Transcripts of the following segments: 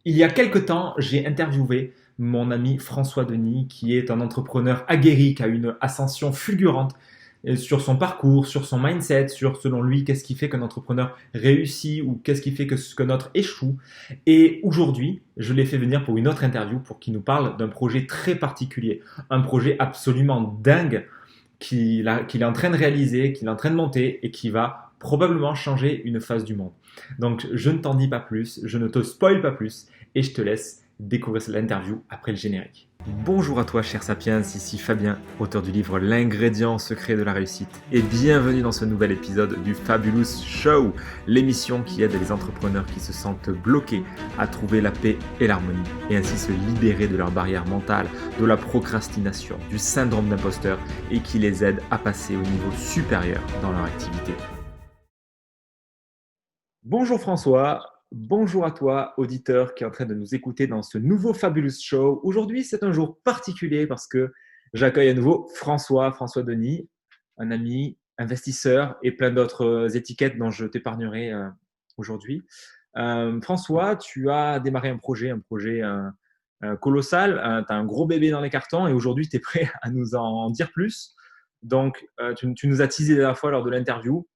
Il y a quelque temps, j'ai interviewé mon ami François Denis, qui est un entrepreneur aguerri, qui a une ascension fulgurante sur son parcours, sur son mindset, sur selon lui, qu'est-ce qui fait qu'un entrepreneur réussit ou qu'est-ce qui fait que notre échoue. Et aujourd'hui, je l'ai fait venir pour une autre interview pour qu'il nous parle d'un projet très particulier, un projet absolument dingue qu'il est en train de réaliser, qu'il est en train de monter et qui va probablement changer une phase du monde. Donc, je ne t'en dis pas plus, je ne te spoil pas plus et je te laisse découvrir l'interview après le générique. Bonjour à toi, cher Sapiens, ici Fabien, auteur du livre L'ingrédient secret de la réussite, et bienvenue dans ce nouvel épisode du Fabulous Show, l'émission qui aide les entrepreneurs qui se sentent bloqués à trouver la paix et l'harmonie, et ainsi se libérer de leurs barrières mentales, de la procrastination, du syndrome d'imposteur, et qui les aide à passer au niveau supérieur dans leur activité. Bonjour François, bonjour à toi auditeur qui est en train de nous écouter dans ce nouveau Fabulous Show. Aujourd'hui c'est un jour particulier parce que j'accueille à nouveau François Denis, un ami, investisseur et plein d'autres étiquettes dont je t'épargnerai aujourd'hui. François, tu as démarré un projet colossal, tu as un gros bébé dans les cartons et aujourd'hui tu es prêt à nous en dire plus. Donc tu nous as teasé la dernière fois lors de l'interview.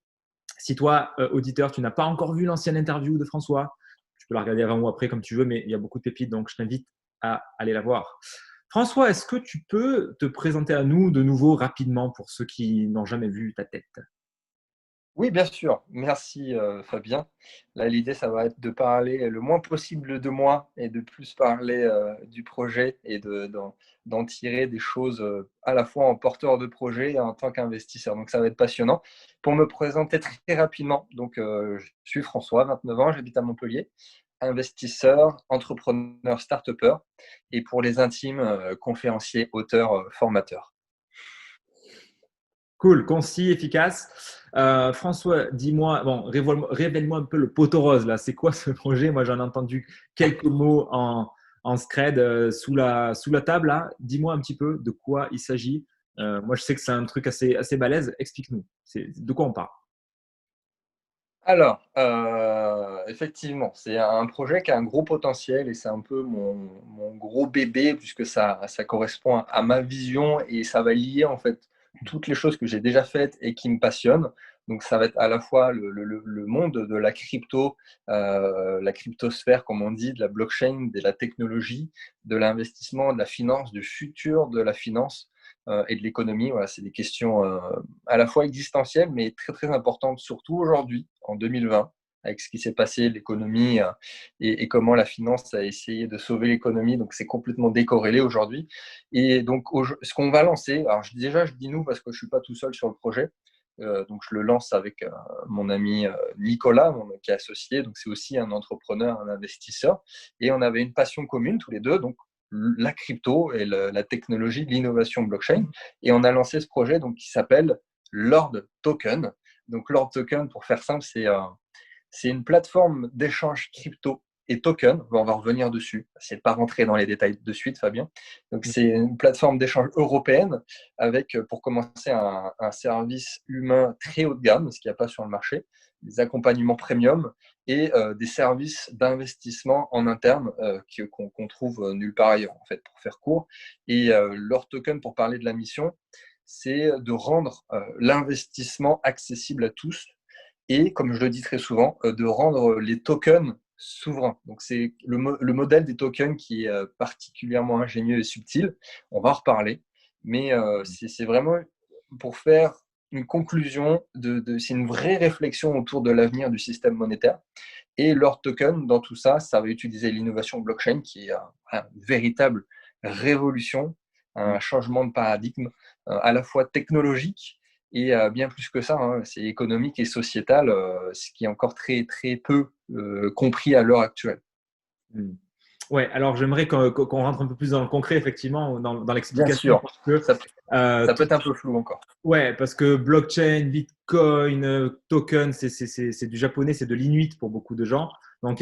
Si toi, auditeur, tu n'as pas encore vu l'ancienne interview de François, tu peux la regarder avant ou après comme tu veux, mais il y a beaucoup de pépites, donc je t'invite à aller la voir. François, est-ce que tu peux te présenter à nous de nouveau rapidement pour ceux qui n'ont jamais vu ta tête? Oui, bien sûr. Merci, Fabien. Là, l'idée, ça va être de parler le moins possible de moi et de plus parler, du projet et d'en tirer des choses, à la fois en porteur de projet et en tant qu'investisseur. Donc ça va être passionnant. Pour me présenter très rapidement, donc, je suis François, 29 ans, j'habite à Montpellier, investisseur, entrepreneur, start-upper et pour les intimes, conférencier, auteur, formateur. Cool, concis, efficace. François, dis-moi, bon, révèle-moi un peu le poteau rose là. C'est quoi ce projet? Moi, j'en ai entendu quelques mots en scred sous la table là. Dis-moi un petit peu de quoi il s'agit. Moi, je sais que c'est un truc assez balèze. Explique-nous. De quoi on parle? Alors, effectivement, c'est un projet qui a un gros potentiel et c'est un peu mon gros bébé puisque ça correspond à ma vision et ça va lier en fait toutes les choses que j'ai déjà faites et qui me passionnent. Donc ça va être à la fois le monde de la cryptosphère comme on dit, de la blockchain, de la technologie, de l'investissement, de la finance, du futur de la finance, et de l'économie. Voilà, c'est des questions, à la fois existentielles, mais très, très importantes, surtout aujourd'hui, en 2020, avec ce qui s'est passé, l'économie, et comment la finance a essayé de sauver l'économie. Donc, c'est complètement décorrélé aujourd'hui. Et donc, ce qu'on va lancer, alors déjà, je dis nous parce que je ne suis pas tout seul sur le projet. Donc, je le lance avec mon ami Nicolas, qui est associé. Donc, c'est aussi un entrepreneur, un investisseur. Et on avait une passion commune tous les deux. Donc, la crypto et la technologie, l'innovation blockchain. Et on a lancé ce projet donc, qui s'appelle Lord Token. Donc Lord Token, pour faire simple, c'est une plateforme d'échange crypto et token. On va revenir dessus. C'est de pas rentrer dans les détails de suite, Fabien. Donc c'est une plateforme d'échange européenne avec, pour commencer, un service humain très haut de gamme, ce qu'il n'y a pas sur le marché, des accompagnements premium et des services d'investissement en interne qu'on trouve nulle part ailleurs, en fait, pour faire court. Et leur token, pour parler de la mission, c'est de rendre l'investissement accessible à tous et, comme je le dis très souvent, de rendre les tokens souverains. Donc, c'est le modèle des tokens qui est particulièrement ingénieux et subtil. On va en reparler, mais c'est vraiment pour faire une conclusion, c'est une vraie réflexion autour de l'avenir du système monétaire. Et leur token, dans tout ça, ça va utiliser l'innovation blockchain qui est une véritable révolution, un changement de paradigme à la fois technologique et bien plus que ça, hein, c'est économique et sociétal, ce qui est encore très, très peu compris à l'heure actuelle. Hmm. Ouais, alors j'aimerais qu'on rentre un peu plus dans le concret, effectivement, dans Bien l'explication, sûr, parce que ça, ça peut tout. être un peu flou encore. Ouais, parce que blockchain, Bitcoin, token, c'est du japonais, c'est de l'inuit pour beaucoup de gens. Donc,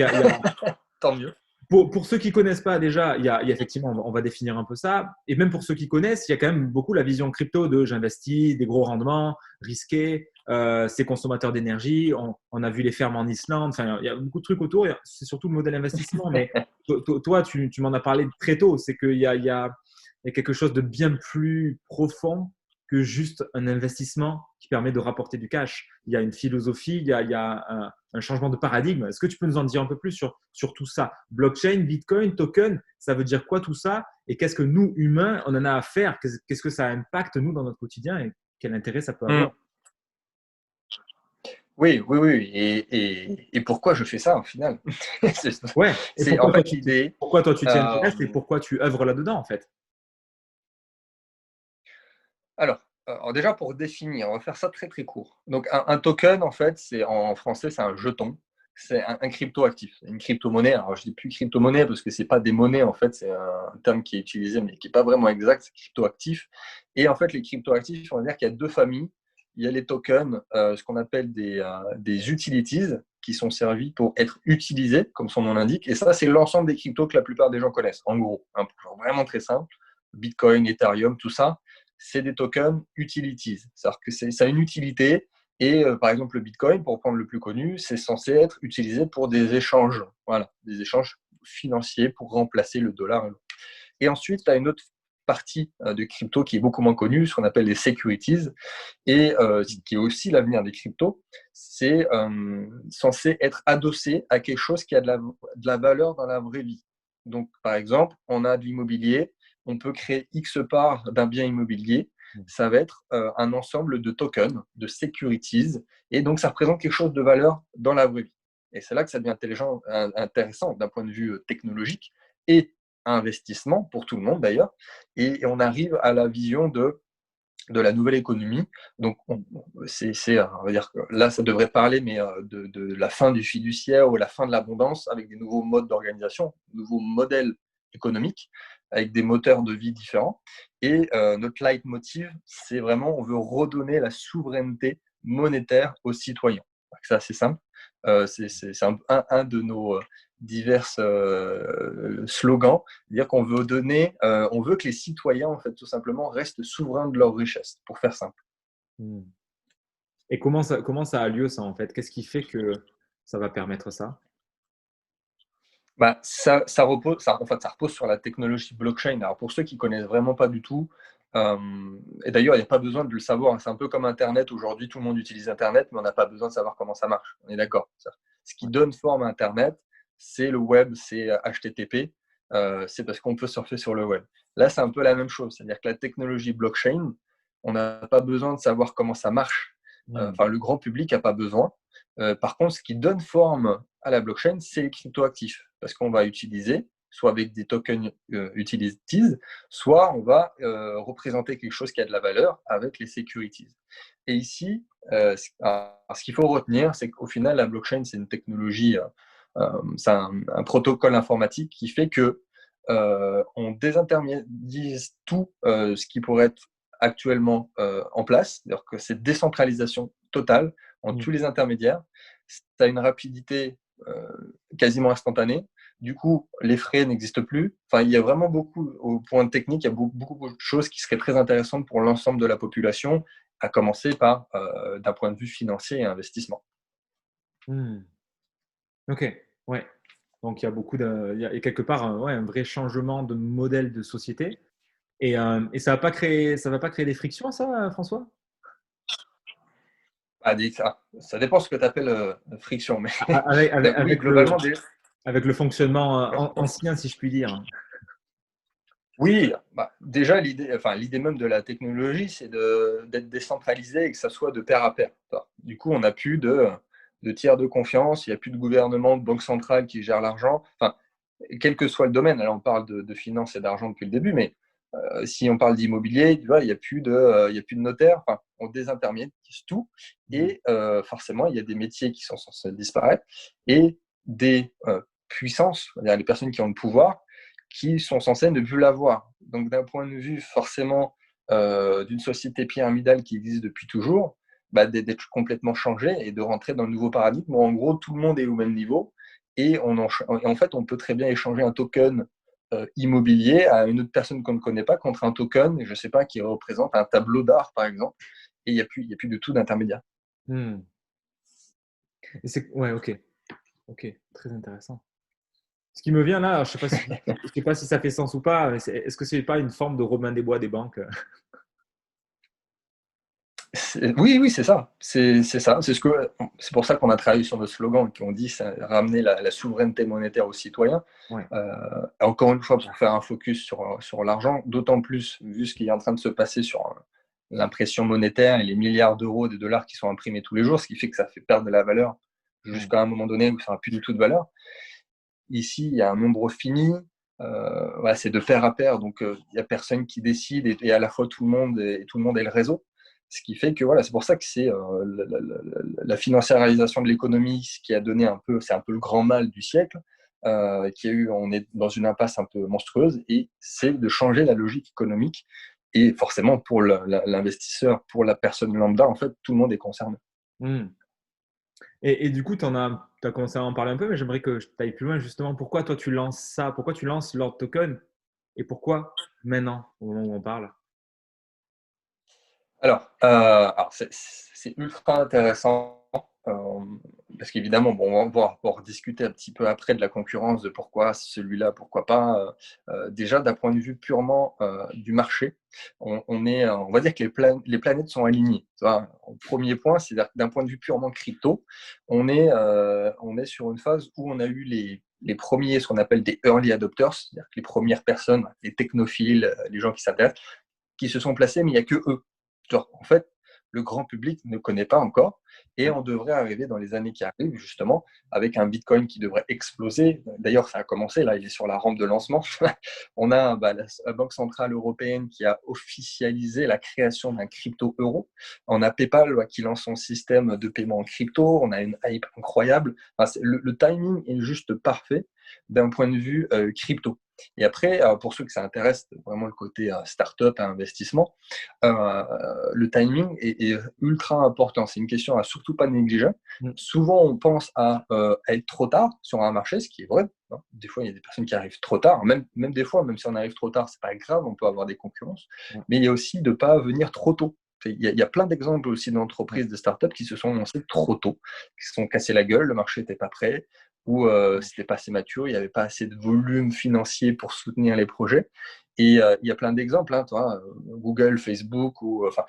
Tant mieux. pour ceux qui connaissent pas déjà, il y a effectivement, on va définir un peu ça. Et même pour ceux qui connaissent, il y a quand même beaucoup la vision crypto de j'investis, des gros rendements, risqués. c'est consommateur d'énergie. On a vu les fermes en Islande. Enfin, il y a beaucoup de trucs autour. C'est surtout le modèle investissement. Mais toi, tu m'en as parlé très tôt. C'est qu'il y a quelque chose de bien plus profond que juste un investissement qui permet de rapporter du cash. Il y a une philosophie, il y a un changement de paradigme. Est-ce que tu peux nous en dire un peu plus sur tout ça? Blockchain, Bitcoin, token, ça veut dire quoi tout ça? Et qu'est-ce que nous, humains, on en a à faire? Qu'est-ce que ça impacte, nous, dans notre quotidien et quel intérêt ça peut Hmm. avoir? Oui, oui, oui. Et pourquoi je fais ça, au final? C'est Ouais. Et c'est en fait l'idée. pourquoi toi tu t'y euh, intéresses et pourquoi tu œuvres là-dedans, en fait? alors, déjà, pour définir, on va faire ça très, très court. Donc, un token, en fait, en français, c'est un jeton. C'est un crypto-actif, une crypto-monnaie. Alors, je dis plus crypto-monnaie parce que c'est pas des monnaies, en fait, c'est un terme qui est utilisé, mais qui n'est pas vraiment exact, c'est crypto-actif. Et en fait, les crypto-actifs, on va dire qu'il y a deux familles. Il y a les tokens, ce qu'on appelle des utilities, qui sont servis pour être utilisés, comme son nom l'indique. Et ça, c'est l'ensemble des cryptos que la plupart des gens connaissent, en gros. Hein, pour vraiment très simple. Bitcoin, Ethereum, tout ça, c'est des tokens utilities. C'est-à-dire que ça a une utilité. Et par exemple, le Bitcoin, pour prendre le plus connu, c'est censé être utilisé pour des échanges. Voilà, des échanges financiers pour remplacer le dollar. Et ensuite, tu as une autre partie de crypto qui est beaucoup moins connue, ce qu'on appelle les securities, et qui est aussi l'avenir des cryptos. C'est censé être adossé à quelque chose qui a de la valeur dans la vraie vie. Donc, par exemple, on a de l'immobilier, on peut créer X parts d'un bien immobilier, ça va être un ensemble de tokens, de securities, et donc ça représente quelque chose de valeur dans la vraie vie. Et c'est là que ça devient intéressant d'un point de vue technologique et investissement pour tout le monde d'ailleurs. Et on arrive à la vision de la nouvelle économie. Donc, on va dire que là, ça devrait parler, mais de la fin du fiduciaire ou la fin de l'abondance avec des nouveaux modes d'organisation, nouveaux modèles économiques, avec des moteurs de vie différents. Et notre leitmotiv, c'est vraiment, on veut redonner la souveraineté monétaire aux citoyens. C'est assez simple. C'est un de nos divers slogans, dire qu'on veut on veut que les citoyens, en fait, tout simplement, restent souverains de leur richesse, pour faire simple. Hmm. Et comment ça a lieu, ça, en fait? Qu'est-ce qui fait que ça va permettre ça? Bah, ça repose, en fait, ça repose sur la technologie blockchain. Alors, pour ceux qui connaissent vraiment pas du tout, euh, et d'ailleurs, il n'y a pas besoin de le savoir. C'est un peu comme Internet. Aujourd'hui, tout le monde utilise Internet, mais on n'a pas besoin de savoir comment ça marche. On est d'accord. Ce qui donne forme à Internet, c'est le web, c'est HTTP. C'est parce qu'on peut surfer sur le web. Là, c'est un peu la même chose. C'est-à-dire que la technologie blockchain, on n'a pas besoin de savoir comment ça marche. Hmm. Enfin, le grand public n'a pas besoin. Par contre, ce qui donne forme à la blockchain, c'est les cryptoactifs. Parce qu'on va utiliser, soit avec des tokens utilities, soit on va représenter quelque chose qui a de la valeur avec les securities. Et ici, ce qu'il faut retenir, c'est qu'au final, la blockchain, c'est une technologie, c'est un protocole informatique qui fait que on désintermédiarise tout ce qui pourrait être actuellement en place, c'est-à-dire que c'est décentralisation totale en Hmm. tous les intermédiaires. Ça a une rapidité quasiment instantanée. Du coup, les frais n'existent plus. Enfin, il y a vraiment beaucoup, au point technique, il y a beaucoup de choses qui seraient très intéressantes pour l'ensemble de la population, à commencer par d'un point de vue financier et investissement. Hmm. Ok, ouais. Donc il y a quelque part ouais, un vrai changement de modèle de société. Et ça va pas créer des frictions, ça, François? Ça dépend ce que tu appelles friction, mais Avec, avec, oui, avec le, globalement, avec le fonctionnement ancien, si je puis dire. oui, bah, déjà l'idée même de la technologie, c'est d'être décentralisé et que ça soit de pair à pair. Du coup, on n'a plus de tiers de confiance, il n'y a plus de gouvernement, de banque centrale qui gère l'argent. Enfin, quel que soit le domaine, là on parle de finance et d'argent depuis le début, mais si on parle d'immobilier, tu vois, il y a plus de notaire, enfin, on désintermédiarise tout, Hmm. et forcément, il y a des métiers qui sont censés disparaître, et des puissances, c'est-à-dire les personnes qui ont le pouvoir, qui sont censées ne plus l'avoir. Donc d'un point de vue forcément d'une société pyramidale qui existe depuis toujours, bah, d'être complètement changé et de rentrer dans le nouveau paradigme où en gros tout le monde est au même niveau, et en fait on peut très bien échanger un token immobilier à une autre personne qu'on ne connaît pas contre un token, je ne sais pas, qui représente un tableau d'art, par exemple, et il n'y a plus du tout d'intermédiaire. Mmh. Et c'est ouais, OK, OK, très intéressant. Ce qui me vient là, je sais pas si ça fait sens ou pas, mais est-ce que c'est pas une forme de Robin des Bois des banques? Oui, oui, c'est ça. C'est ça. C'est pour ça qu'on a travaillé sur nos slogans qui ont dit ça, ramener la souveraineté monétaire aux citoyens. Ouais. Euh, Encore une fois, pour faire un focus sur l'argent, d'autant plus vu ce qui est en train de se passer sur l'impression monétaire et les milliards d'euros, de dollars qui sont imprimés tous les jours, ce qui fait que ça fait perdre de la valeur Mmh. jusqu'à un moment donné où ça n'a plus du tout de valeur. Ici, il y a un nombre fini. Voilà, c'est de pair à pair, donc il n'y a personne qui décide et à la fois tout le monde est le réseau. Ce qui fait que voilà, c'est pour ça que c'est la financiarisation de l'économie, ce qui a donné c'est un peu le grand mal du siècle, on est dans une impasse un peu monstrueuse et c'est de changer la logique économique. Et forcément, pour l'investisseur, pour la personne lambda, en fait, tout le monde est concerné. Mmh. Et du coup, tu as commencé à en parler un peu, mais j'aimerais que tu ailles plus loin justement. Pourquoi toi tu lances ça? Pourquoi tu lances Lord Token? Et pourquoi maintenant, au moment où on parle? Alors c'est ultra intéressant, parce qu'évidemment, bon, on va pouvoir discuter un petit peu après de la concurrence, de pourquoi celui-là, pourquoi pas. Déjà, d'un point de vue purement du marché, on va dire que les planètes sont alignées. Tu vois, au premier point, c'est-à-dire que d'un point de vue purement crypto, on est sur une phase où on a eu les premiers, ce qu'on appelle des early adopters, c'est-à-dire que les premières personnes, les technophiles, les gens qui s'intéressent, qui se sont placés, mais il n'y a que eux. Genre, en fait, le grand public ne connaît pas encore et Ouais. on devrait arriver dans les années qui arrivent, justement, avec un Bitcoin qui devrait exploser. D'ailleurs, ça a commencé, là, il est sur la rampe de lancement. On a la Banque Centrale Européenne qui a officialisé la création d'un crypto-euro. On a PayPal qui lance son système de paiement en crypto. On a une hype incroyable. Enfin, le timing est juste parfait d'un point de vue crypto. Et après, pour ceux que ça intéresse, vraiment le côté start-up et investissement, le timing est ultra important. C'est une question à surtout pas négliger. Mmh. Souvent, on pense à être trop tard sur un marché, ce qui est vrai, hein. Des fois, il y a des personnes qui arrivent trop tard. Même des fois, même si on arrive trop tard, c'est pas grave, on peut avoir des concurrences. Ouais. Mais il y a aussi de ne pas venir trop tôt. Il y a plein d'exemples aussi Ouais. d'entreprises, de startups qui se sont lancées trop tôt, qui se sont cassés la gueule, le marché n'était pas prêt, ou c'était pas assez mature, il n'y avait pas assez de volume financier pour soutenir les projets. Et il y a plein d'exemples, hein, toi, Google, Facebook, enfin,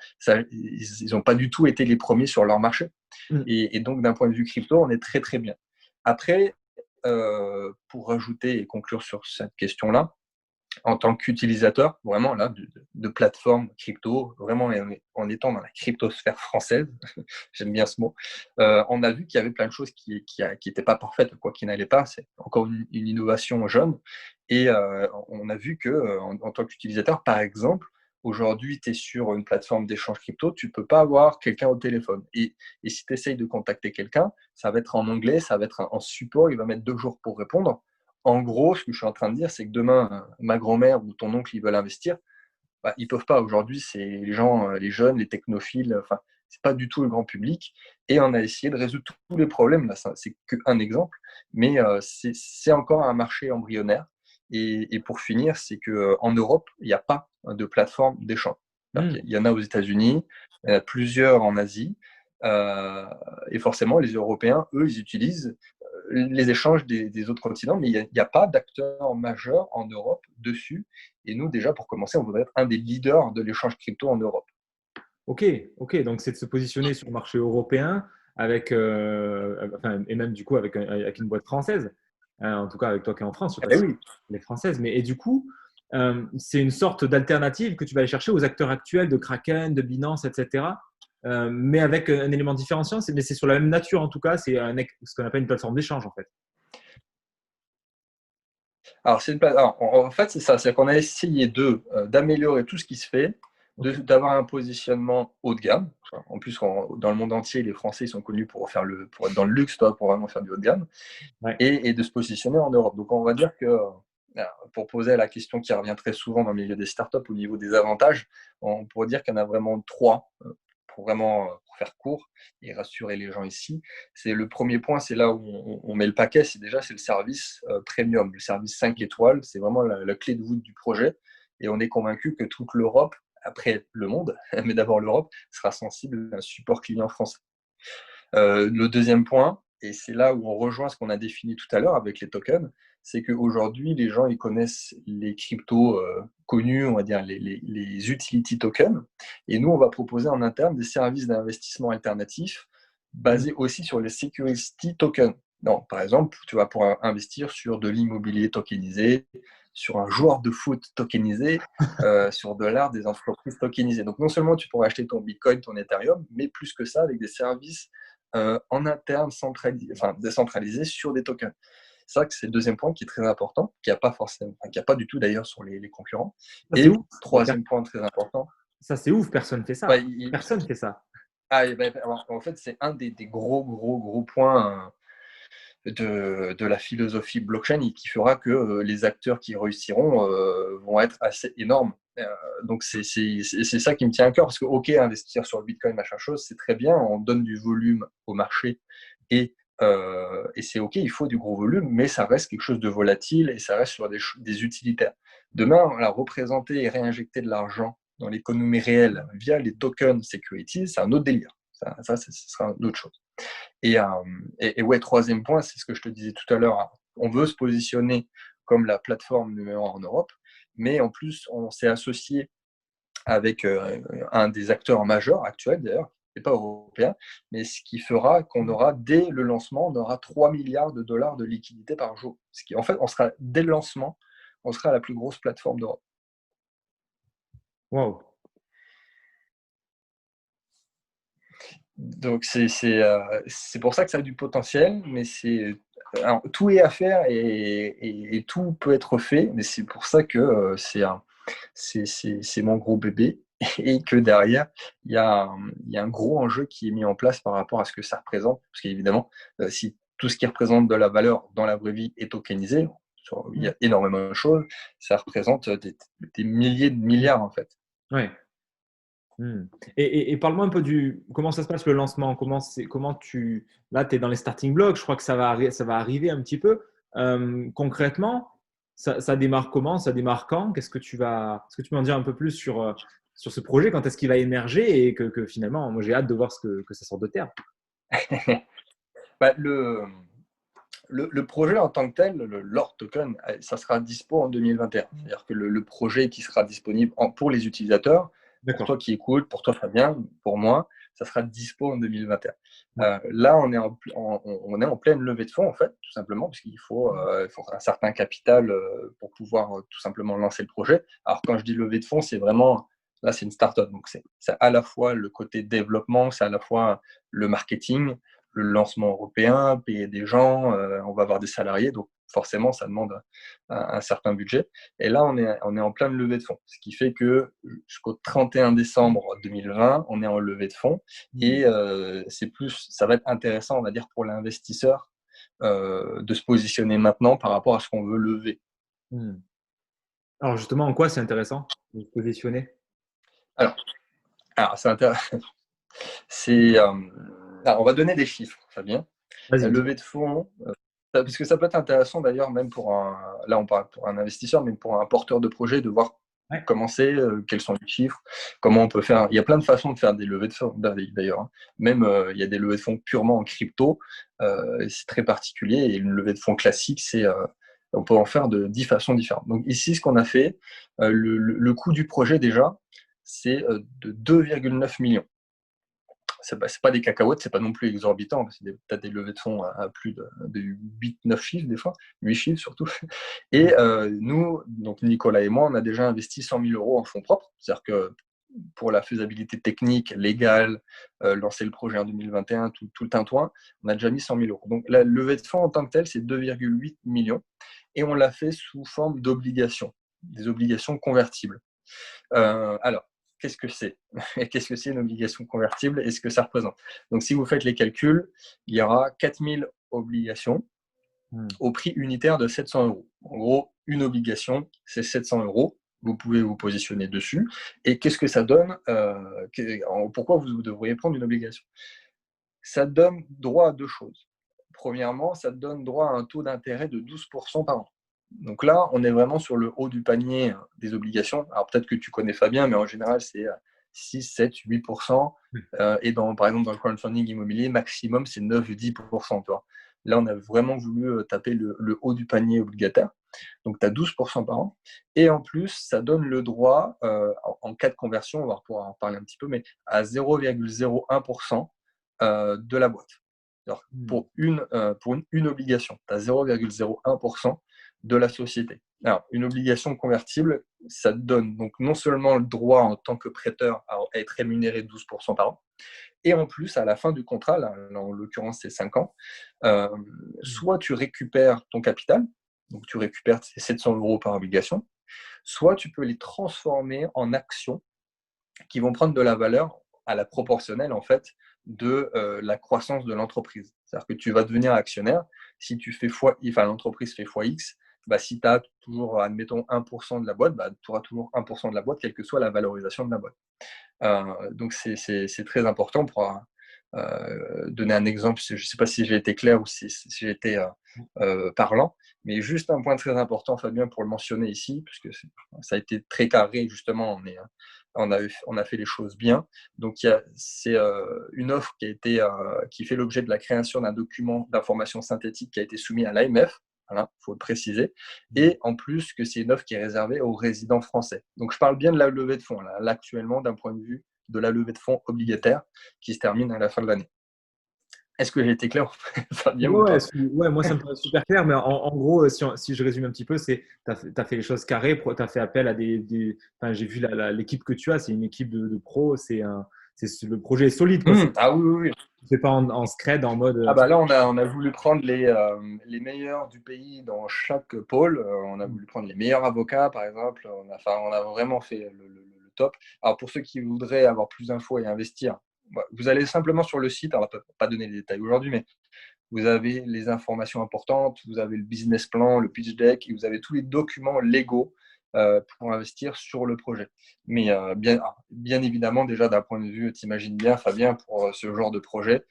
ils n'ont pas du tout été les premiers sur leur marché. Mmh. Et donc, d'un point de vue crypto, on est très très bien. Après, pour rajouter et conclure sur cette question-là, en tant qu'utilisateur, vraiment là, de plateformes crypto, vraiment en étant dans la cryptosphère française, j'aime bien ce mot, on a vu qu'il y avait plein de choses qui n'étaient pas parfaites, quoi, qui n'allaient pas. C'est encore une innovation jeune. Et on a vu que en tant qu'utilisateur, par exemple, aujourd'hui, tu es sur une plateforme d'échange crypto, tu ne peux pas avoir quelqu'un au téléphone. Et si tu essayes de contacter quelqu'un, ça va être en anglais, ça va être en support, il va mettre 2 jours pour répondre. En gros, ce que je suis en train de dire, c'est que demain, ma grand-mère ou ton oncle, ils veulent investir, bah, ils peuvent pas. Aujourd'hui, c'est les gens, les jeunes, les technophiles, enfin, c'est pas du tout le grand public. Et on a essayé de résoudre tous les problèmes. Là, c'est qu'un exemple, mais c'est encore un marché embryonnaire. Et pour finir, c'est qu'en Europe, il n'y a pas de plateforme d'échange. Mmh. Il y en a aux États-Unis, il y en a plusieurs en Asie. Euh, et forcément, les Européens, eux, ils utilisent les échanges des autres continents, mais il n'y a pas d'acteur majeur en Europe dessus. Et nous, déjà, pour commencer, on voudrait être un des leaders de l'échange crypto en Europe. OK, OK, donc c'est de se positionner sur le marché européen avec, enfin et même du coup avec une boîte française, en tout cas avec toi qui es en France, je sais Eh pas ben si oui. elle est française, mais et du coup, c'est une sorte d'alternative que tu vas aller chercher aux acteurs actuels de Kraken, de Binance et cetera, mais avec un élément différenciant, mais c'est sur la même nature en tout cas, c'est ce qu'on appelle une plateforme d'échange en fait. Alors, en fait, c'est ça. C'est qu'on a essayé d'améliorer tout ce qui se fait, OK. d'avoir un positionnement haut de gamme. En plus, dans le monde entier, les Français ils sont connus pour être dans le luxe, toi, pour vraiment faire du haut de gamme, Ouais. et de se positionner en Europe. Donc, on va dire que, pour poser la question qui revient très souvent dans le milieu des startups au niveau des avantages, on pourrait dire qu'il y en a vraiment trois, pour vraiment pour faire court et rassurer les gens ici. C'est le premier point, c'est là où on met le paquet, c'est le service premium, le service 5 étoiles, c'est vraiment la clé de voûte du projet. Et on est convaincu que toute l'Europe, après le monde, mais d'abord l'Europe, sera sensible à un support client français. Le deuxième point, et c'est là où on rejoint ce qu'on a défini tout à l'heure avec les tokens, c'est qu'aujourd'hui, les gens ils connaissent les cryptos connus, on va dire les utility tokens, et nous, on va proposer en interne des services d'investissement alternatifs basés aussi sur les security tokens. Non, par exemple, tu vas pouvoir investir sur de l'immobilier tokenisé, sur un joueur de foot tokenisé, sur de l'art des entreprises tokenisées. Donc non seulement tu pourras acheter ton Bitcoin, ton Ethereum, mais plus que ça, avec des services en interne décentralisés sur des tokens. C'est vrai que c'est le deuxième point qui est très important, qui n'y a pas forcément, qui a pas du tout d'ailleurs sur les concurrents. Ça, c'est Et ouf. troisième point très important, Ça, c'est ouf. Personne fait ça. bah, Personne fait ça. alors, en fait, c'est un des gros points de la philosophie blockchain et qui fera que les acteurs qui réussiront vont être assez énormes. Donc, c'est ça qui me tient à cœur parce que, OK, investir sur le Bitcoin, machin chose, c'est très bien, on donne du volume au marché et c'est OK, il faut du gros volume, mais ça reste quelque chose de volatile et ça reste sur des utilitaires. Demain, représenter et réinjecter de l'argent dans l'économie réelle via les tokens securities, c'est un autre délire. Ça sera une autre chose. Et ouais, troisième point, c'est ce que je te disais tout à l'heure. On veut se positionner comme la plateforme numéro 1 en Europe, mais en plus, on s'est associé avec un des acteurs majeurs actuels, d'ailleurs, qui n'est pas européen, mais ce qui fera qu'on aura, dès le lancement, on aura 3 milliards de dollars de liquidités par jour. Ce qui, en fait, on sera, dès le lancement, on sera la plus grosse plateforme d'Europe. Waouh. Donc, c'est pour ça que ça a du potentiel, mais alors, tout est à faire et tout peut être fait, mais c'est pour ça que c'est mon gros bébé et que derrière, il y a un gros enjeu qui est mis en place par rapport à ce que ça représente. Parce qu'évidemment, si tout ce qui représente de la valeur dans la vraie vie est tokenisé, il y a énormément de choses, ça représente des milliers de milliards en fait. Ouais. Et parle-moi un peu du comment ça se passe le lancement, comment tu là tu es dans les starting blocks, je crois que ça va arriver un petit peu. Concrètement, ça démarre comment? Ça démarre quand? Est-ce que tu peux en dire un peu plus sur ce projet, quand est-ce qu'il va émerger et que finalement, moi j'ai hâte de voir que ça sort de terre. Bah, le projet en tant que tel, le Lord Token, ça sera dispo en 2021. C'est-à-dire que le projet qui sera disponible pour les utilisateurs, pour D'accord. toi qui écoutes, pour toi Fabien, pour moi, ça sera dispo en 2021. Ouais. Là, on est en pleine levée de fonds, en fait, tout simplement, parce qu'il faut un certain capital pour pouvoir tout simplement lancer le projet. Alors, quand je dis levée de fonds, c'est vraiment, là, c'est une start-up. Donc, c'est à la fois le côté développement, c'est à la fois le marketing, le lancement européen, payer des gens, on va avoir des salariés, donc forcément, ça demande un certain budget. Et là, on est en pleine levée de fonds, ce qui fait que jusqu'au 31 décembre 2020, on est en levée de fonds. Et ça va être intéressant, on va dire, pour l'investisseur de se positionner maintenant par rapport à ce qu'on veut lever. Hmm. Alors justement, en quoi c'est intéressant de se positionner? Alors, c'est intéressant. Alors, on va donner des chiffres, Fabien. La Vas-y, dis. levée de fonds, parce que ça peut être intéressant d'ailleurs, même là on parle pour un investisseur, mais pour un porteur de projet, de voir Ouais. comment c'est, quels sont les chiffres, comment on peut faire. Il y a plein de façons de faire des levées de fonds d'ailleurs. Hein. Même il y a des levées de fonds purement en crypto, c'est très particulier. Et une levée de fonds classique, on peut en faire de 10 façons différentes. Donc ici, ce qu'on a fait, le coût du projet déjà, c'est de 2,9 millions. C'est pas des cacahuètes, c'est pas non plus exorbitant, parce que tu as des levées de fonds à plus de 8-9 chiffres des fois, 8 chiffres surtout. Et nous, donc Nicolas et moi, on a déjà investi 100 000 euros en fonds propres, c'est-à-dire que pour la faisabilité technique, légale, lancer le projet en 2021, tout le tintouin, on a déjà mis 100 000 euros. Donc la levée de fonds en tant que telle, c'est 2,8 millions, et on l'a fait sous forme d'obligations, des obligations convertibles. Alors, qu'est-ce que c'est? Qu'est-ce que c'est une obligation convertible et ce que ça représente? Donc, si vous faites les calculs, il y aura 4000 obligations au prix unitaire de 700 euros. En gros, une obligation, c'est 700 euros. Vous pouvez vous positionner dessus. Et qu'est-ce que ça donne? Pourquoi vous devriez prendre une obligation? Ça donne droit à deux choses. Premièrement, ça donne droit à un taux d'intérêt de 12% par an. Donc là, on est vraiment sur le haut du panier des obligations. Alors peut-être que tu connais Fabien, mais en général, c'est 6, 7, 8%. Et par exemple, dans le crowdfunding immobilier, maximum, c'est 9-10%. Tu vois. Là, on a vraiment voulu taper le haut du panier obligataire. Donc, tu as 12% par an. Et en plus, ça donne le droit, en cas de conversion, on va pouvoir en parler un petit peu, mais à 0,01% de la boîte. Alors, pour une obligation, tu as 0,01% de la société. Alors, une obligation convertible, ça te donne donc non seulement le droit en tant que prêteur à être rémunéré 12% par an, et en plus, à la fin du contrat, là, en l'occurrence c'est 5 ans, soit tu récupères ton capital, donc tu récupères tes 700 euros par obligation, soit tu peux les transformer en actions qui vont prendre de la valeur à la proportionnelle en fait de la croissance de l'entreprise. C'est-à-dire que tu vas devenir actionnaire si tu fais l'entreprise fait x, bah, si tu as toujours, admettons, 1% de la boîte, bah, tu auras toujours 1% de la boîte, quelle que soit la valorisation de la boîte. Donc c'est très important pour donner un exemple. Je ne sais pas si j'ai été clair ou si j'ai été parlant, mais juste un point très important, Fabien, pour le mentionner ici, puisque ça a été très carré, justement, on a fait les choses bien. Donc c'est une offre qui fait l'objet de la création d'un document d'information synthétique qui a été soumis à l'AMF. Voilà, il faut le préciser. Et en plus, que c'est une offre qui est réservée aux résidents français. Donc, je parle bien de la levée de fonds, là actuellement, d'un point de vue de la levée de fonds obligataire qui se termine à la fin de l'année. Est-ce que j'ai été clair, Fabien, ou pas? Ouais, moi ça me paraît super clair, mais en gros, si je résume un petit peu, c'est tu as fait les choses carrées, tu as fait appel à enfin, j'ai vu l'équipe que tu as, c'est une équipe de pros, le projet est solide, quoi. Ah oui, oui, oui. C'est pas en scred, en mode. Ah bah là, on a voulu prendre les meilleurs du pays dans chaque pôle. On a voulu prendre les meilleurs avocats, par exemple. On a vraiment fait le top. Alors, pour ceux qui voudraient avoir plus d'infos et investir, vous allez simplement sur le site. Alors, on ne peut pas donner les détails aujourd'hui, mais vous avez les informations importantes, vous avez le business plan, le pitch deck, et vous avez tous les documents légaux pour investir sur le projet. Mais bien évidemment, déjà d'un point de vue, t'imagines bien, Fabien, pour ce genre de projet,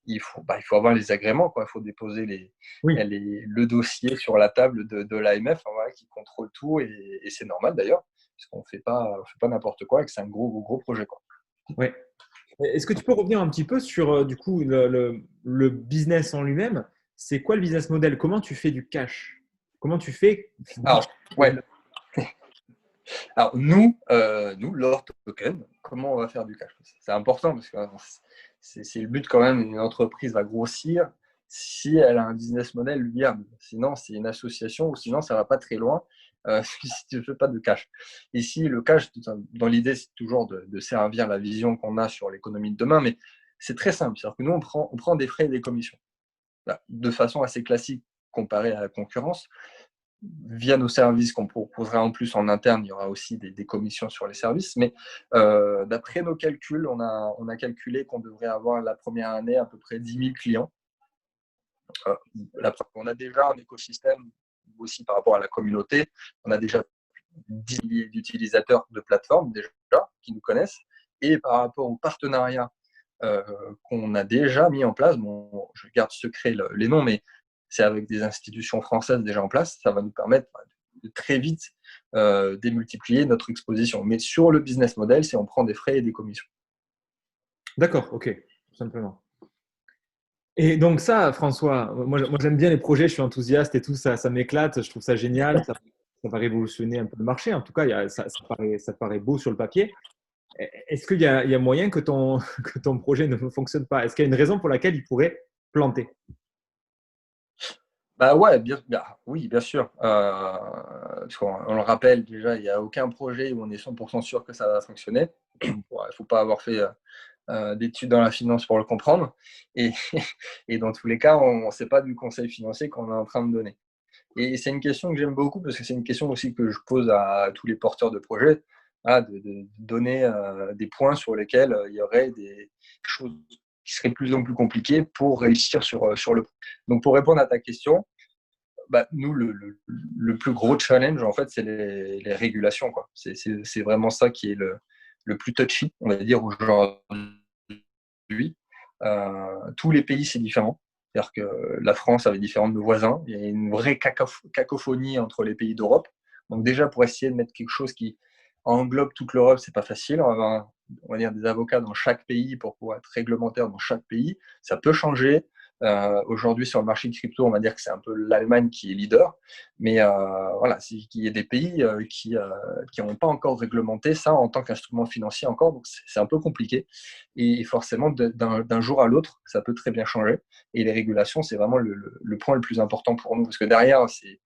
il faut avoir les agréments, quoi. Il faut déposer Oui, le dossier sur la table de l'AMF, hein, voilà, qui contrôle tout, et c'est normal d'ailleurs, parce qu'on fait pas n'importe quoi, et que c'est un gros projet, quoi. ouais. Est-ce que tu peux revenir un petit peu sur du coup le business en lui-même? C'est quoi le business model? Comment tu fais du cash? Comment tu fais? Alors, ouais. Alors, nous, Lord Token, comment on va faire du cash? C'est important parce que c'est le but quand même. Une entreprise va grossir si elle a un business model viable. Sinon, c'est une association ou sinon, ça ne va pas très loin si tu ne fais pas de cash. Ici, le cash, dans l'idée, c'est toujours de servir la vision qu'on a sur l'économie de demain, mais c'est très simple. C'est-à-dire que nous, on prend des frais et des commissions. Là, de façon assez classique comparée à la concurrence. Via nos services qu'on proposera en plus en interne, il y aura aussi des commissions sur les services. Mais d'après nos calculs, on a calculé qu'on devrait avoir la première année à peu près 10 000 clients. On a déjà un écosystème aussi par rapport à la communauté. On a déjà 10 milliers d'utilisateurs de plateformes déjà qui nous connaissent. Et par rapport aux partenariats qu'on a déjà mis en place, bon, je garde secret les noms, mais c'est avec des institutions françaises déjà en place, ça va nous permettre de très vite démultiplier notre exposition. Mais sur le business model, c'est on prend des frais et des commissions. D'accord, ok, tout simplement. Et donc ça, François, moi j'aime bien les projets, je suis enthousiaste et tout, ça m'éclate, je trouve ça génial, ça va révolutionner un peu le marché, en tout cas, ça paraît beau sur le papier. Est-ce qu'il y a moyen que que ton projet ne fonctionne pas? Est-ce qu'il y a une raison pour laquelle il pourrait planter? Bah ouais, oui, bien sûr. Parce on le rappelle déjà, il n'y a aucun projet où on est 100% sûr que ça va fonctionner. Il ne faut pas avoir fait d'études dans la finance pour le comprendre. Et, et dans tous les cas, on ne sait pas du conseil financier qu'on est en train de donner. Et c'est une question que j'aime beaucoup parce que c'est une question aussi que je pose à tous les porteurs de projets, de donner des points sur lesquels il y aurait des choses qui seraient de plus en plus compliquées pour réussir sur le. Donc pour répondre à ta question, nous, le plus gros challenge, en fait, c'est les régulations, quoi. C'est vraiment ça qui est le plus touchy, on va dire, aujourd'hui. Tous les pays, c'est différent. C'est-à-dire que la France avait différent de nos voisins. Il y a une vraie cacophonie entre les pays d'Europe. Donc déjà, pour essayer de mettre quelque chose qui englobe toute l'Europe, c'est pas facile. On va avoir on va dire, des avocats dans chaque pays pour pouvoir être réglementaire dans chaque pays. Ça peut changer. Aujourd'hui, sur le marché de crypto, on va dire que c'est un peu l'Allemagne qui est leader. Mais voilà, il y a des pays qui n'ont pas encore réglementé ça en tant qu'instrument financier encore. Donc, c'est un peu compliqué. Et forcément, d'un jour à l'autre, ça peut très bien changer. Et les régulations, c'est vraiment le point le plus important pour nous. Parce que derrière, c'est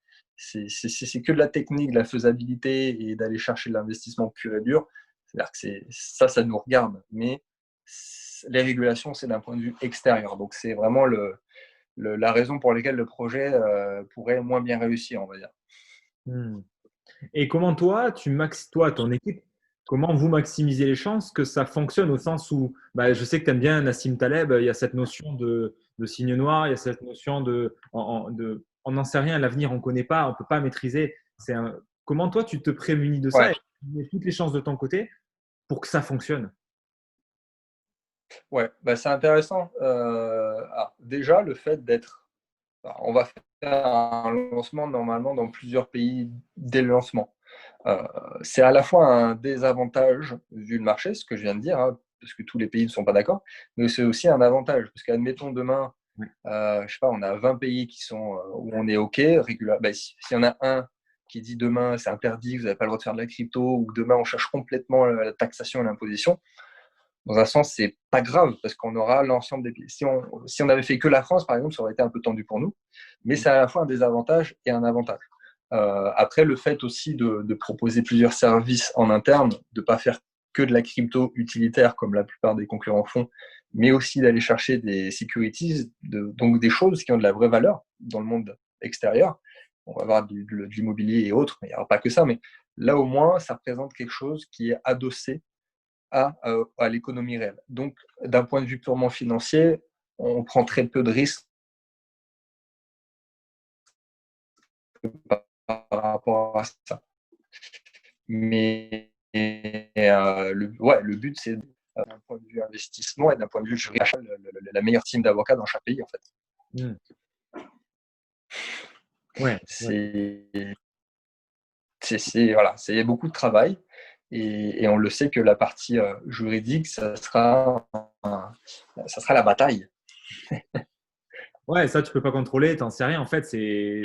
que de la technique, de la faisabilité et d'aller chercher de l'investissement pur et dur. C'est-à-dire que ça nous regarde. Mais les régulations, c'est d'un point de vue extérieur. Donc, c'est vraiment la raison pour laquelle le projet pourrait moins bien réussir, on va dire. Hmm. Et comment toi, ton équipe, comment vous maximisez les chances que ça fonctionne au sens où, bah, je sais que tu aimes bien Nassim Taleb, il y a cette notion de signe noir, il y a cette notion on n'en sait rien, l'avenir on ne connaît pas, on ne peut pas maîtriser. Comment toi tu te prémunis de ça Ouais, et tu mets toutes les chances de ton côté pour que ça fonctionne? ouais, bah, c'est intéressant. Alors, déjà, le fait d'être. Alors, on va faire un lancement normalement dans plusieurs pays dès le lancement. Euh, c'est à la fois un désavantage vu le marché, ce que je viens de dire, hein, parce que tous les pays ne sont pas d'accord, mais c'est aussi un avantage, parce qu'admettons demain, Oui. je sais pas, on a 20 pays qui sont où on est OK, bah, s'il y en a un qui dit demain c'est interdit, vous n'avez pas le droit de faire de la crypto, ou demain on cherche complètement la taxation et l'imposition, dans un sens, c'est pas grave parce qu'on aura l'ensemble des pays. Si on avait fait que la France, par exemple, ça aurait été un peu tendu pour nous, mais c'est à la fois un désavantage et un avantage. Après, le fait aussi de proposer plusieurs services en interne, de ne pas faire que de la crypto utilitaire comme la plupart des concurrents font, mais aussi d'aller chercher des securities, donc des choses qui ont de la vraie valeur dans le monde extérieur. On va avoir de l'immobilier et autres, mais il n'y aura pas que ça. Mais là, au moins, ça représente quelque chose qui est adossé à l'économie réelle. Donc, d'un point de vue purement financier, on prend très peu de risques par rapport à ça. Mais le but, c'est d'un point de vue investissement et d'un point de vue juridique, la meilleure team d'avocats dans chaque pays, en fait. Hmm. Ouais, ouais. C'est, voilà, c'est beaucoup de travail. Et on le sait que la partie juridique, ça sera la bataille. Ouais, ça, tu peux pas contrôler, t'en sais rien. En fait, c'est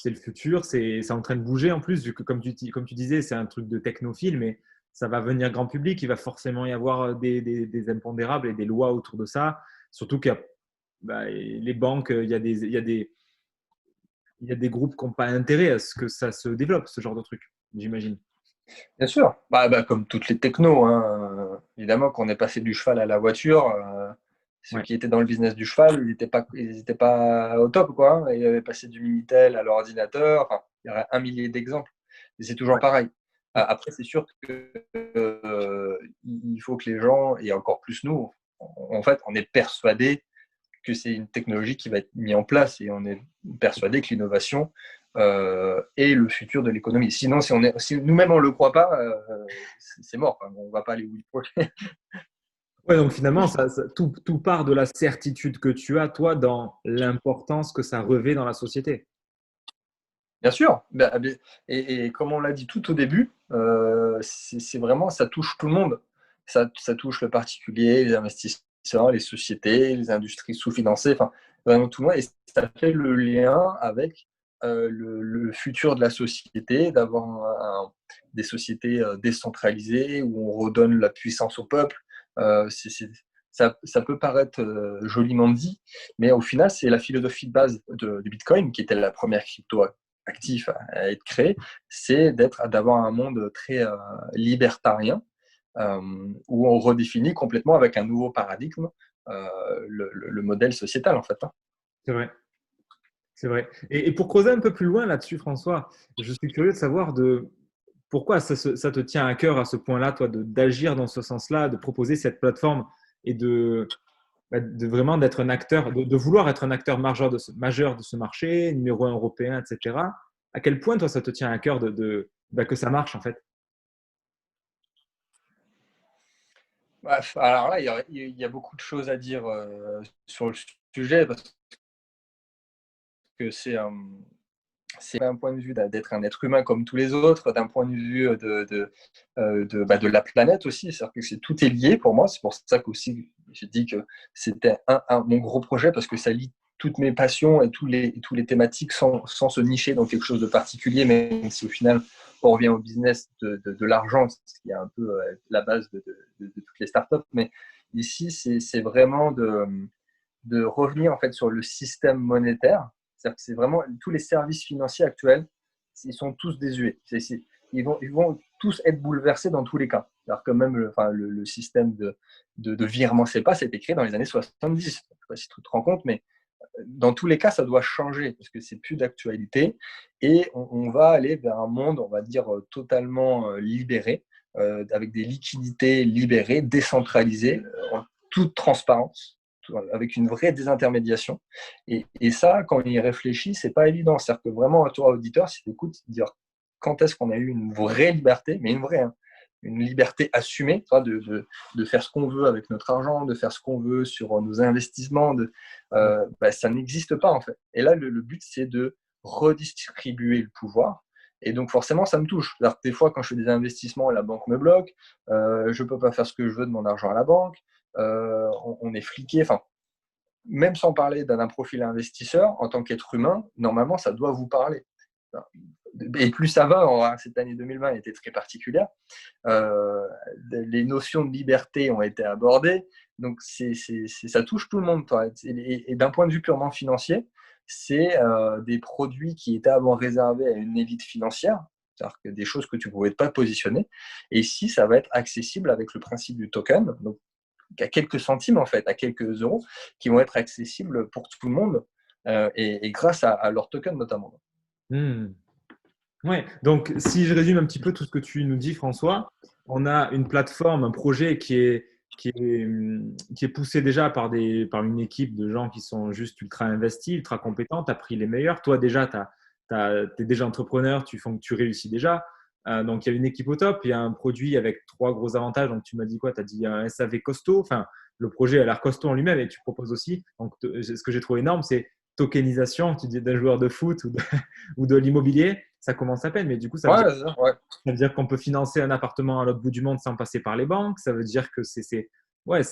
le futur, c'est en train de bouger en plus, vu que, comme tu disais, c'est un truc de technophile, mais ça va venir grand public. Il va forcément y avoir des impondérables et des lois autour de ça. Surtout qu'il y a bah, les banques, il y a des groupes qui n'ont pas intérêt à ce que ça se développe, ce genre de truc, j'imagine. Bien sûr, comme toutes les technos, hein. Évidemment, quand on est passé du cheval à la voiture, ceux Ouais. qui étaient dans le business du cheval, ils étaient pas au top, quoi, hein. Ils avaient passé du Minitel à l'ordinateur. Enfin, il y aurait un millier d'exemples. Et c'est toujours Ouais. pareil. Après, c'est sûr que il faut que les gens, et encore plus nous, en fait, on est persuadés que c'est une technologie qui va être mise en place et on est persuadé que l'innovation est le futur de l'économie. Sinon, si nous-mêmes on ne le croit pas, c'est mort. On ne va pas aller au bout du projet. Ouais, donc finalement, tout part de la certitude que tu as, toi, dans l'importance que ça revêt dans la société. Bien sûr. Et comme on l'a dit tout au début, c'est vraiment, ça touche tout le monde. Ça touche le particulier, les investisseurs, les sociétés, les industries sous-financées, enfin, vraiment tout le monde. Et ça fait le lien avec le futur de la société, d'avoir des sociétés décentralisées où on redonne la puissance au peuple. Ça peut paraître joliment dit, mais au final, c'est la philosophie de base du Bitcoin, qui était la première crypto actif à être créé, c'est d'avoir un monde très libertarien où on redéfinit complètement avec un nouveau paradigme le modèle sociétal en fait, hein. C'est vrai. C'est vrai. Et pour creuser un peu plus loin là-dessus, François, je suis curieux de savoir pourquoi ça te tient à cœur à ce point-là, toi, d'agir dans ce sens-là, de proposer cette plateforme et de vraiment d'être un acteur, de vouloir être un acteur majeur de ce marché, numéro un européen, etc. À quel point, toi, ça te tient à cœur que ça marche, en fait? Bref, alors là, il y a beaucoup de choses à dire sur le sujet parce que c'est d'un point de vue d'être un être humain comme tous les autres, d'un point de vue de la planète aussi. C'est-à-dire que tout est lié pour moi. C'est pour ça qu'aussi j'ai dit que c'était mon gros projet parce que ça lie toutes mes passions et tous les thématiques sans se nicher dans quelque chose de particulier, même si au final, on revient au business de l'argent, ce qui est un peu la base de toutes les startups. Mais ici, c'est vraiment de revenir en fait sur le système monétaire. C'est-à-dire que c'est vraiment tous les services financiers actuels, ils sont tous désuets. Ils vont tous être bouleversés dans tous les cas. Alors que même le système de virement CEPA, c'est créé dans les années 70. Je ne sais pas si tu te rends compte, mais dans tous les cas, ça doit changer parce que c'est plus d'actualité et on va aller vers un monde, on va dire, totalement libéré, avec des liquidités libérées, décentralisées, en toute transparence, avec une vraie désintermédiation. Et ça, quand on y réfléchit, c'est pas évident. C'est-à-dire que vraiment, toi, auditeur, si tu écoutes, dire quand est-ce qu'on a eu une vraie liberté, mais une vraie, hein, une liberté assumée, de faire ce qu'on veut avec notre argent, de faire ce qu'on veut sur nos investissements, ça n'existe pas en fait. Et là, le but, c'est de redistribuer le pouvoir. Et donc forcément, ça me touche. Alors, des fois, quand je fais des investissements, la banque me bloque, je ne peux pas faire ce que je veux de mon argent à la banque, on est fliqué. Enfin, même sans parler d'un profil investisseur, en tant qu'être humain, normalement, ça doit vous parler. Et plus ça va, cette année 2020 a été très particulière. Les notions de liberté ont été abordées, donc ça touche tout le monde. Et d'un point de vue purement financier, c'est des produits qui étaient avant réservés à une élite financière, c'est-à-dire que des choses que tu ne pouvais pas positionner. Et ici, ça va être accessible avec le principe du token, donc à quelques centimes en fait, à quelques euros, qui vont être accessibles pour tout le monde et grâce à leur token notamment. Hmm. Ouais, donc si je résume un petit peu tout ce que tu nous dis, François, on a une plateforme, un projet qui est poussé déjà par une équipe de gens qui sont juste ultra investis, ultra compétents. Tu as pris les meilleurs. Toi, déjà, tu es déjà entrepreneur, tu réussis déjà. Donc, il y a une équipe au top. Il y a un produit avec trois gros avantages. Donc, tu m'as dit quoi? Tu as dit un SAV costaud. Enfin, le projet a l'air costaud en lui-même et tu proposes aussi. Donc, ce que j'ai trouvé énorme, c'est tokenisation, tu dis d'un joueur de foot ou de l'immobilier, ça commence à peine, mais du coup, Ouais, ouais. ça veut dire qu'on peut financer un appartement à l'autre bout du monde sans passer par les banques. Ça veut dire que ouais,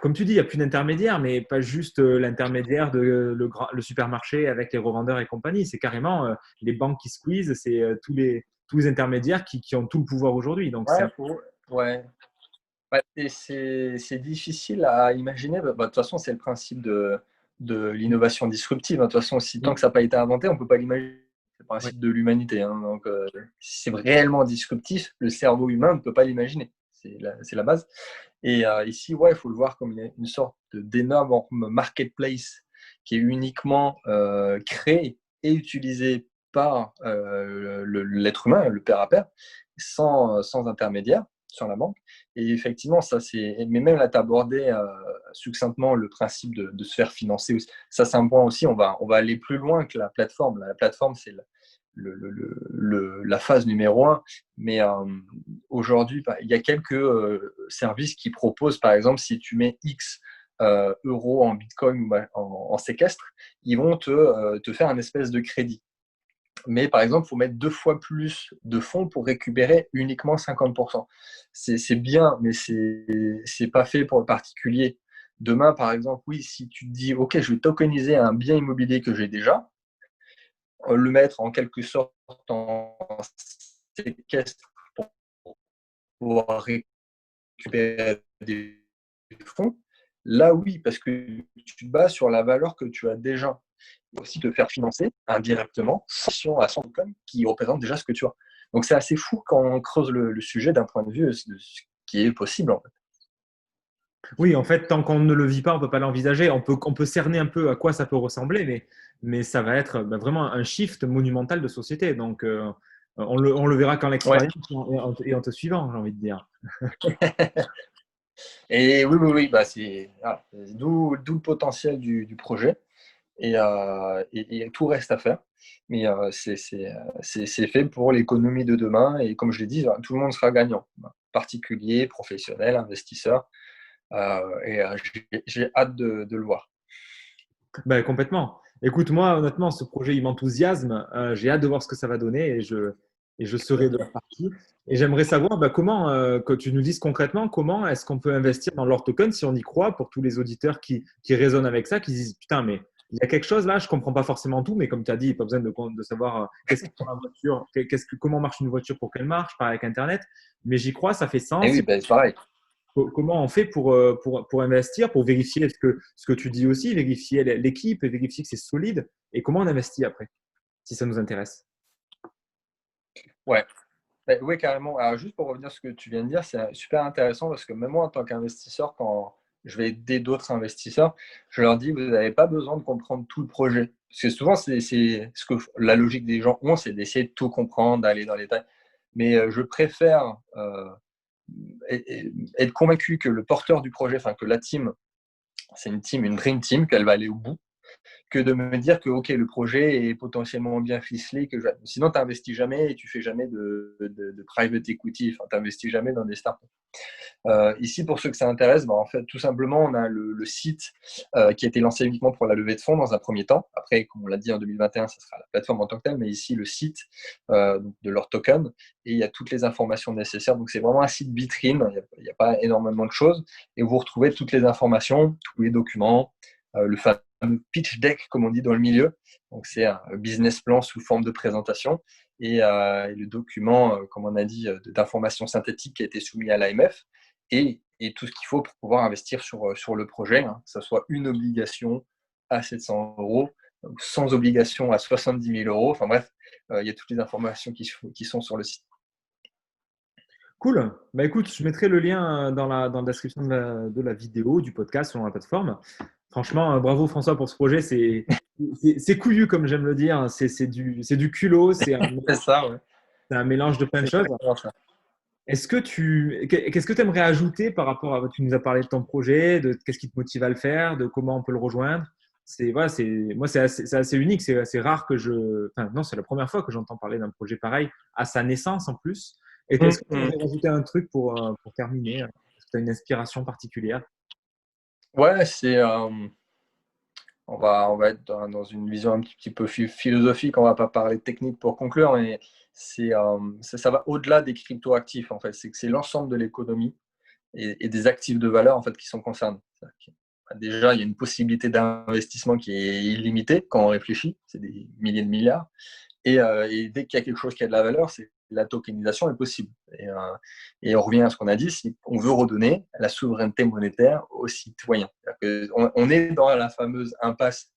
comme tu dis, il n'y a plus d'intermédiaire, mais pas juste l'intermédiaire de le supermarché avec les revendeurs et compagnie. C'est carrément les banques qui squeeze, c'est tous les intermédiaires qui ont tout le pouvoir aujourd'hui. Donc, Ouais, ouais. Ouais, et c'est difficile à imaginer. De toute façon, c'est le principe de l'innovation disruptive, hein. De toute façon, si tant que ça n'a pas été inventé, on ne peut pas l'imaginer. C'est le ouais. principe de l'humanité, hein. Donc, si c'est réellement disruptif, le cerveau humain ne peut pas l'imaginer. C'est la base. Et ici, ouais, il faut le voir comme une sorte d'énorme marketplace qui est uniquement créé et utilisé par l'être humain, le pair à pair, sans intermédiaire sur la banque. Et effectivement, ça c'est. Mais même là, tu as abordé succinctement le principe de se faire financer aussi. Ça, c'est un point aussi. On va aller plus loin que la plateforme. La plateforme, c'est la phase numéro un. Mais aujourd'hui, il y a quelques services qui proposent, par exemple, si tu mets X euros en Bitcoin ou en séquestre, ils vont te faire un espèce de crédit. Mais par exemple, il faut mettre 2 fois plus de fonds pour récupérer uniquement 50%. C'est bien, mais c'est pas fait pour le particulier. Demain, par exemple, oui, si tu te dis, OK, je vais tokeniser un bien immobilier que j'ai déjà, le mettre en quelque sorte en séquestre pour pouvoir récupérer des fonds, là oui, parce que tu te bases sur la valeur que tu as déjà. Et aussi te faire financer indirectement à 100 tokens qui représentent déjà ce que tu as. Donc c'est assez fou quand on creuse le sujet d'un point de vue de ce qui est possible en fait. Oui, en fait, tant qu'on ne le vit pas, on ne peut pas l'envisager. On peut cerner un peu à quoi ça peut ressembler, mais ça va être vraiment un shift monumental de société. Donc, on le verra qu'en Ouais. l'expérience et en te suivant, j'ai envie de dire. Et oui, oui, oui, d'où le potentiel du projet. Et tout reste à faire. Mais c'est fait pour l'économie de demain. Et comme je l'ai dit, tout le monde sera gagnant. Particulier, professionnel, investisseur. Et j'ai hâte de le voir. Ben, complètement. Écoute, moi, honnêtement, ce projet, il m'enthousiasme. J'ai hâte de voir ce que ça va donner et je serai de la partie. Et j'aimerais savoir comment, que tu nous dises concrètement, comment est-ce qu'on peut investir dans leur token si on y croit pour tous les auditeurs qui résonnent avec ça, qui se disent, putain, mais il y a quelque chose là, je comprends pas forcément tout, mais comme tu as dit, il n'y a pas besoin de savoir qu'est-ce que la voiture, comment marche une voiture pour qu'elle marche, pas avec Internet. Mais j'y crois, ça fait Et sens. oui, ben, c'est pareil. Comment on fait pour investir, pour vérifier ce que tu dis aussi, vérifier l'équipe et vérifier que c'est solide et comment on investit après, si ça nous intéresse. Ouais. Ben, oui, carrément. Alors, juste pour revenir sur ce que tu viens de dire, c'est super intéressant parce que même moi, en tant qu'investisseur, quand je vais aider d'autres investisseurs, je leur dis, vous n'avez pas besoin de comprendre tout le projet. Parce que souvent, c'est ce que la logique des gens ont, c'est d'essayer de tout comprendre, d'aller dans les détails. Mais je préfère être convaincu que le porteur du projet, enfin que la team, c'est une team, une dream team, qu'elle va aller au bout, que de me dire que ok, le projet est potentiellement bien ficelé, sinon tu n'investis jamais et tu fais jamais de private equity, enfin, tu n'investis jamais dans des startups. Ici, pour ceux que ça intéresse, en fait, tout simplement, on a le site qui a été lancé uniquement pour la levée de fonds dans un premier temps. Après, comme on l'a dit en 2021, ça sera la plateforme en tant que telle, mais ici, le site de leur token, et il y a toutes les informations nécessaires. Donc, c'est vraiment un site vitrine, il n'y a pas énormément de choses, et vous retrouvez toutes les informations, tous les documents, le fameux pitch deck, comme on dit dans le milieu. Donc, c'est un business plan sous forme de présentation. Et le document, comme on a dit, d'informations synthétiques qui a été soumis à l'AMF et tout ce qu'il faut pour pouvoir investir sur le projet, hein, que ce soit une obligation à 700 euros, sans obligation à 70 000 euros. Enfin bref, il y a toutes les informations qui sont sur le site. Cool. Bah écoute, je mettrai le lien dans la description de la vidéo, du podcast sur la plateforme. Franchement, bravo François pour ce projet. C'est couillu, comme j'aime le dire. C'est du culot. C'est ça, ouais. C'est un mélange de plein de C'est choses. exactement ça. Qu'est-ce que tu aimerais ajouter par rapport à, tu nous as parlé de ton projet, de qu'est-ce qui te motive à le faire, de comment on peut le rejoindre. Voilà, moi, c'est assez unique, c'est assez rare enfin, non, c'est la première fois que j'entends parler d'un projet pareil à sa naissance en plus. Et est-ce que tu aimerais rajouter un truc pour terminer? Est-ce que tu as une inspiration particulière? Ouais, on va être dans une vision un petit peu philosophique. On va pas parler de technique pour conclure, mais ça va au-delà des crypto-actifs en fait. C'est que c'est l'ensemble de l'économie et des actifs de valeur en fait qui sont concernés. Déjà, il y a une possibilité d'investissement qui est illimitée quand on réfléchit, c'est des milliers de milliards. Et dès qu'il y a quelque chose qui a de la valeur, c'est la tokenisation est possible. Et on revient à ce qu'on a dit, si on veut redonner la souveraineté monétaire aux citoyens. On est dans la fameuse impasse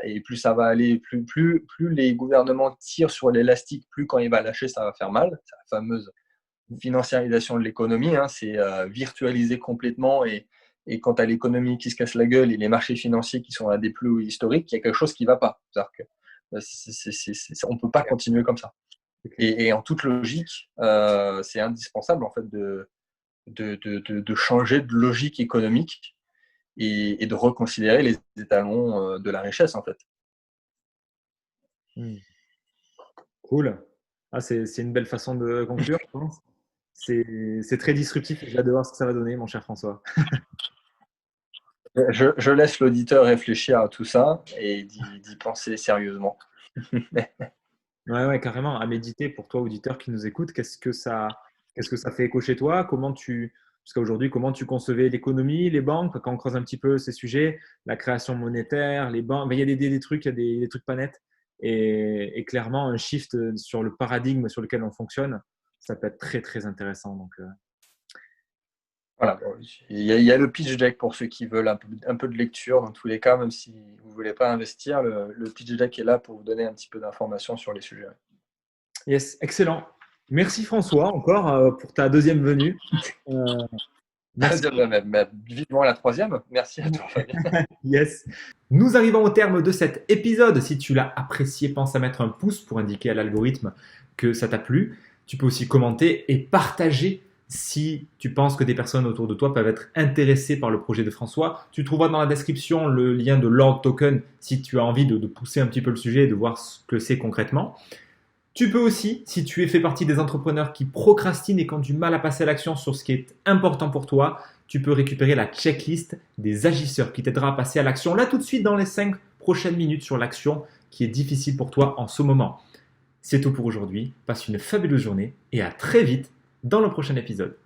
et plus ça va aller, plus les gouvernements tirent sur l'élastique, plus quand il va lâcher, ça va faire mal. C'est la fameuse financiarisation de l'économie, hein, c'est virtualiser complètement et quand tu as l'économie qui se casse la gueule et les marchés financiers qui sont à des plus historiques, il y a quelque chose qui ne va pas. C'est-à-dire que on ne peut pas continuer comme ça. Et en toute logique, c'est indispensable en fait de changer de logique économique et de reconsidérer les étalons de la richesse en fait. Cool. Ah, c'est une belle façon de conclure, je pense. C'est très disruptif et j'ai hâte de voir ce que ça va donner, mon cher François. Je laisse l'auditeur réfléchir à tout ça et d'y penser sérieusement. Ouais, ouais, carrément. À méditer pour toi, auditeur qui nous écoute, qu'est-ce que ça fait écho chez toi? Jusqu'à aujourd'hui, comment tu concevais l'économie, les banques, quand on creuse un petit peu ces sujets, la création monétaire, les banques, ben, il y a des trucs, il y a des trucs pas nets. Et clairement, un shift sur le paradigme sur lequel on fonctionne, ça peut être très, très intéressant. Donc, Voilà, bon, il y a le pitch deck pour ceux qui veulent un peu de lecture. Dans tous les cas, même si vous ne voulez pas investir, le pitch deck est là pour vous donner un petit peu d'informations sur les sujets. yes, excellent. Merci François encore pour ta deuxième venue. Merci. Vivement la troisième. Merci à toi, Fabien. Yes. Nous arrivons au terme de cet épisode. Si tu l'as apprécié, pense à mettre un pouce pour indiquer à l'algorithme que ça t'a plu. Tu peux aussi commenter et partager si tu penses que des personnes autour de toi peuvent être intéressées par le projet de François. Tu trouveras dans la description le lien de Lord Token si tu as envie de pousser un petit peu le sujet et de voir ce que c'est concrètement. Tu peux aussi, si tu fais partie des entrepreneurs qui procrastinent et qui ont du mal à passer à l'action sur ce qui est important pour toi, tu peux récupérer la checklist des agisseurs qui t'aidera à passer à l'action là tout de suite dans les 5 prochaines minutes sur l'action qui est difficile pour toi en ce moment. C'est tout pour aujourd'hui. Passe une fabuleuse journée et à très vite dans le prochain épisode.